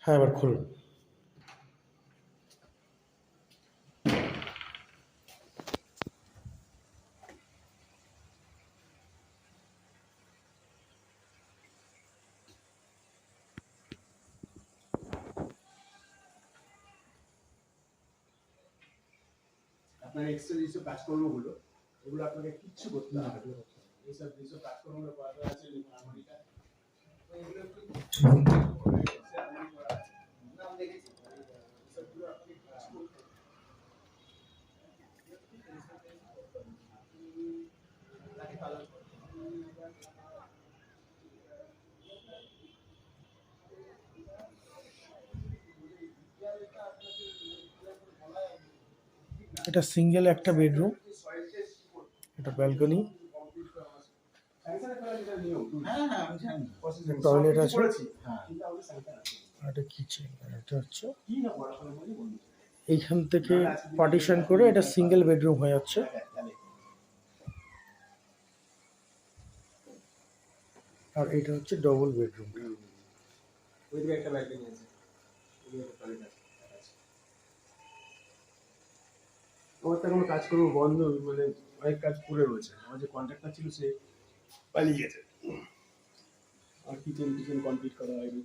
হ্যাঁ, এবার খুলুন। আপনার এক্সট্রা যেসব কাজকর্মগুলো এগুলো আপনাকে কিচ্ছু করতে হবে না। এইসব যেসব কাজকর্মগুলো করাতে আছে হারমোনিটা এগুলো একটু নাম দেখেছি সবগুলো আপনাকে কাজ করতে হবে। তাকে কালার এটা সিঙ্গেল একটা বেডরুম, এটা ব্যালকনি, টয়লেট আছে, আর একটা কিচেন। এটা হচ্ছে এইখান থেকে পার্টিশন করে এটা সিঙ্গেল বেডরুম হয়ে যাচ্ছে। আর এটা হচ্ছে ডবল বেডরুম। ওইদিকে একটা ব্যালকনি আছে, ওইদিকে একটা টয়লেট আছে। আমার তো কোনো কাজ করবো বন্ধ, মানে অনেক কাজ পড়ে রয়েছে। আমার যে কন্ট্রাক্টর ছিল সে পালিয়ে গেছে, আর কিচেন কমপ্লিট করা হয়নি।